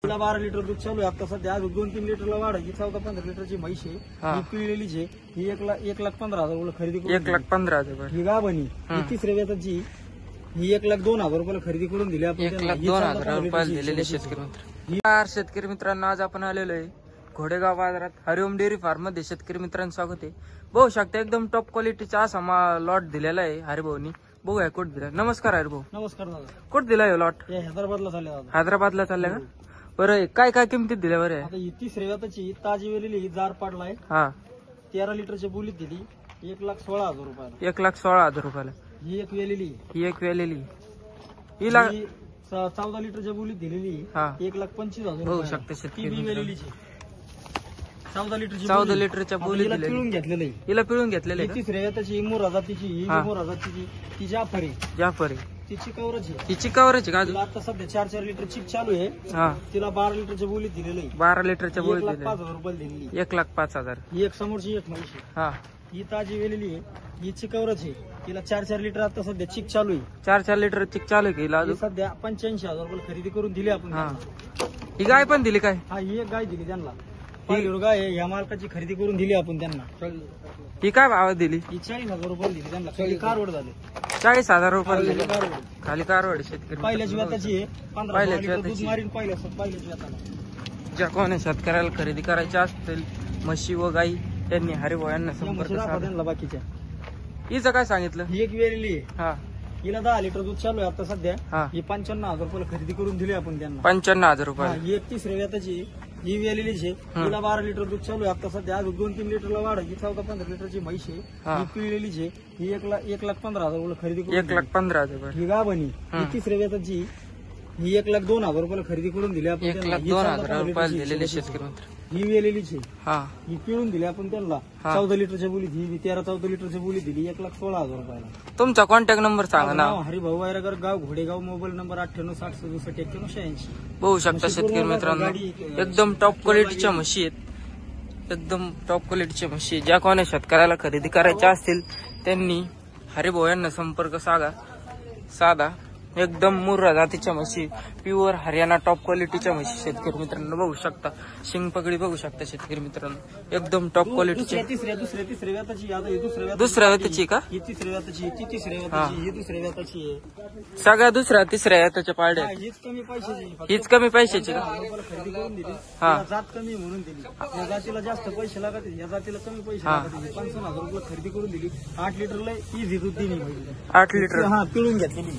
तिला 12 लिटर दूध चालू आहे आता सध्या. अजून 2-3 लिटरला वाढायची. 14-15 लिटरची म्हैस आहे. ही पिळलेलीच आहे. ही 1,15,000 खरेदी करून 1,15,000. ही गाभणी ही तिसऱ्या वेताची. ही 1,02,000 रुपयाला खरेदी करून दिली आपण. 1,02,000 रुपयाला दिलेले शेतकरी मित्र. शेतकरी मित्रांनो, आज आपण आलेलो आहे घोडेगाव बाजारात हरिओम डेअरी फार्म मध्ये. शेतकरी मित्रांचं स्वागत आहे. बघू शकता एकदम टॉप क्वालिटीचा असा लॉट दिलेला आहे हरिभाऊनी. बघूया कुठे दिला. नमस्कार हरिभाऊ. नमस्कार दादा. कुठे दिलाय लॉट? हैदराबादला चालले दादा. हैदराबादला चालल्या का? बरं, काय काय किमतीत दिल्या बरं? आता ही तिसऱ्या वेताची ताजी वेलेली जार पाडलाय. हा, 13 लिटरच्या बोलीत दिली 1,16,000 रुपयाला. 1,16,000 रुपयाला. ही एक वेलेली. ही एक वेलेली. हिला 14 लिटरच्या बोलीत दिलेली 1,25,000 बघू शकता शेतकरी वेलेली. 14 लिटरच्या बोली पिळून घेतलेलं आहे. हिला पिळून घेतलेलं आहे. तिसऱ्या वेताची मोरा जातीची. ही मोरा जातीची ती जाफर आहे. जाफर आहे. तिची कवरच आहे. तिची कवरची का? आता सध्या 4-4 लिटर चिक चालू आहे. हा, तिला 12 लिटरच्या बोलीत दिलेलं आहे. 12 लिटरच्या बोली 1,05,000 रुपयाला दिलेली. 1,05,000. ही एक समोरची एक म्हैस आहे. हा, ही ताजी वेलेली आहे. ही चिकवरच आहे. तिला 4-4 लिटर आता सध्या चिक चालू आहे. 4-4 लिटर चिक चालू आहे. हिला ही सध्या 85,000 रुपये खरेदी करून दिली आपण. हा, ही गाय पण दिली काय? हा, ही एक गाय दिली त्यांना. पहिली गाय आहे. ह्या मालकाची खरेदी करून दिली आपण त्यांना. ही काय भावात दिली? ही 40,000 रुपये दिली त्यांना. खाली कारवड झाले. 40,000 रुपये दिली. कारवड खाली कारवाडी शेतकरी. पहिल्याची वेताची आहे. 15 लिटर दूध मारीन पहिल्याची वेताला. ज्या कोणी शेतकऱ्याला खरेदी करायची असतील म्हशी व गाई, त्यांनी हरिभाऊ यांना संपर्क साधा. बाकीच्या हिचं काय सांगितलं? ही एक वेलेली आहे. हा, हिला 10 लिटर दूध चालू आहे आता सध्या. हा, ही 55,000 रुपयाला खरेदी करून दिली आपण त्यांना. 55,000 हा, रुपये. ही एक तिसऱ्या वेताची. ही वेलेलीच आहे. हिला 12 लिटर दूध चालू आहे आता सध्या. अजून 2-3 लिटरला वाढायची. 14-15 लिटरची म्हैस आहे. ही पिळलेलीच आहे. ही 1,15,000 रुपयाला खरेदी करून 1,15,000 रुपये. ही गाभणी ही तिसऱ्या वेताची. ही 1,02,000 रुपयाला खरेदी करून दिली आपण त्यांना. ही 1,02,000 रुपयाला दिलेले शेतकरी मित्र. ही वेलेलीच आहे. हा, ही पिळून दिली आपण त्यांना. 14 लिटरच्या बोलीत. ही 13-14 लिटरच्या बोलीत दिली 1,16,000 रुपयाला. तुमचा कॉन्टॅक्ट नंबर सांगा ना. हरिभाऊ वायरगर, गाव घोडेगाव. Mobile number 9860679186. बघू शकता शेतकरी मित्रांनो, एकदम टॉप क्वालिटीच्या म्हशी आहेत. एकदम टॉप क्वालिटीच्या म्हशी. ज्या कोणी शेतकऱ्याला खरेदी करायच्या असतील त्यांनी हरिभाऊ यांना संपर्क साधा. एकदम मुर्रा जातीच्या म्हशी, प्युअर हरियाणा टॉप क्वालिटीच्या म्हशी शेतकरी मित्रांनो. बघू शकता शिंग पगडी बघू शकता शेतकरी मित्रांनो. एकदम टॉप क्वालिटीची. तिसऱ्या वेताची. आता ही दुसऱ्या वेताची का? ही तिसऱ्या वेताची. ती तिसऱ्या वेताची. ही दुसऱ्या वेताची आहे. सगळ्या दुसऱ्या तिसऱ्या वेताच्या पाड्या. हीच कमी पैशाची. हीच कमी पैशाची का? खरेदी करून दिली. हा, जात कमी म्हणून दिली. या जातीला जास्त पैसे लागत, या जातीला कमी पैसे लागत. 55,000 रुपये खरेदी करून दिली. 8 लिटरला इझी दूध दिली. 8 लिटर. हा, पिळून घेतलेली.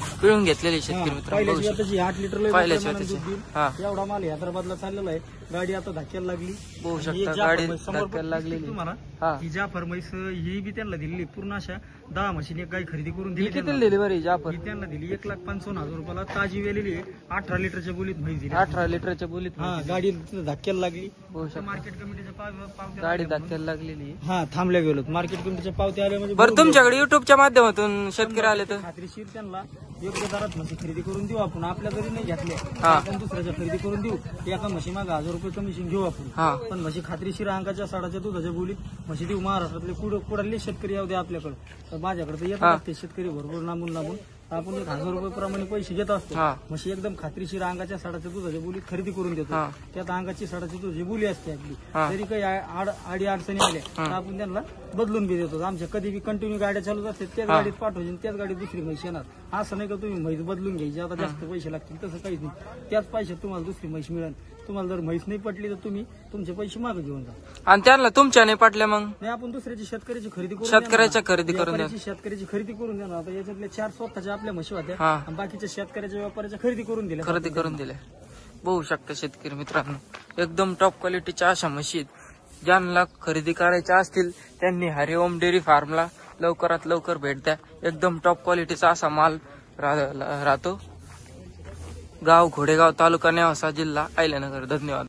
शेतकरी मित्रांनो. पहिल्याची वेताची 8 लिटरला पहिल्याची दूध वेताची. दिली. हा, एवढा माल हैदराबादला चाललेला आहे. गाडी आता धक्क्याला लागली. बघू ही शकता जाफर गाडी म्हैस समोर धक्क्याला लागलेली. तुम्हाला. हा, ही जाफर म्हैस ही बी त्यांना दिली. पूर्ण अशा 10 म्हशीने गाय खरेदी करून दिली. किती दिली बरी जाफर? ही त्यांना दिली 1,55,000 रुपयाला. ताजी वेलेली आहे. 18 लिटरच्या बोलीत म्हैस दिली. 18 लिटरच्या बोलीत. हा, गाडी धक्क्याला लागली. बघू शकता मार्केट कमिटीच्या पावत्या गाडी धक्क्याला लागलेली. हा, थांबल्या गेलो. मार्केट कमिटीच्या पावत्या आल्या म्हणजे बरं, तुमच्याकडे युट्यूबच्या माध्यमातून शेतकरी आले तर खात्रीशीर त्यांना योग्य दरात म्हशी खरेदी करून देऊ आपण. आपल्या जरी नाही घेतल्या हा, आपण दुसऱ्याच्या खरेदी करून देऊ. एका म्हशी मागे 1,000 रुपये कमिशन घेऊ आपण. हा, पण म्हशी खात्रीशीर अंगाच्या साडाच्या दुधाच्या बोलीत म्हशी देऊ. महाराष्ट्रातले कुडाले शेतकरी येऊ दे आपल्याकडे. तर माझ्याकडे तर येतात ते शेतकरी भरपूर लांबून आपण 1,000 रुपये प्रमाणे पैसे घेत असतो. हा, म्हशी एकदम खात्रीशीर अंगाच्या साडाच्या दुधाच्या बोलीत खरेदी करून देतो. हा, त्यात अंगाची साडाची दुधाची बोली असते आपली. हा, तरी काही आडी अडचणी आल्या तर आपण त्यांना बदलून बी देतो. आमच्या कधी बी कंटिन्यू गाड्या चालूच असतात. त्याच गाडीत पाठवायची, त्याच गाडीत दुसरी म्हैस येणार. असं नाही का तुम्ही म्हैस बदलून घ्यायची आता जास्त पैसे लागतील. तसं काहीच नाही. त्याच पैशात तुम्हाला दुसरी म्हैस मिळेल. तुम्हाला जर म्हैस नाही पटली तर तुम्ही तुमचे पैसे मागे घेऊन जा. आणि त्यांना तुमच्या नाही पाटल्या मग नाही, आपण दुसऱ्याची शेतकऱ्याची खरेदी करून शेतकऱ्याच्या खरेदी करून द्या. शेतकऱ्याची खरेदी करून देणार. आता याच्यातल्या 4 स्वतःच्या आपल्या म्हशी होत्या. हा, आणि बाकीच्या शेतकऱ्याच्या व्यापाऱ्याच्या खरेदी करून दिल्या. खरेदी करून दिल्या. बघू शकता शेतकरी मित्रांनो, एकदम टॉप क्वालिटीच्या अशा म्हशी. ज्यांना खरेदी करायच्या असतील त्यांनी हरिओम डेअरी फार्मला लवकरात लवकर भेट द्या. एकदम टॉप क्वालिटीचा असा माल राहतो. गाव घोडेगाव, तालुका नेवासा, जिल्हा अहिल्यानगर. धन्यवाद.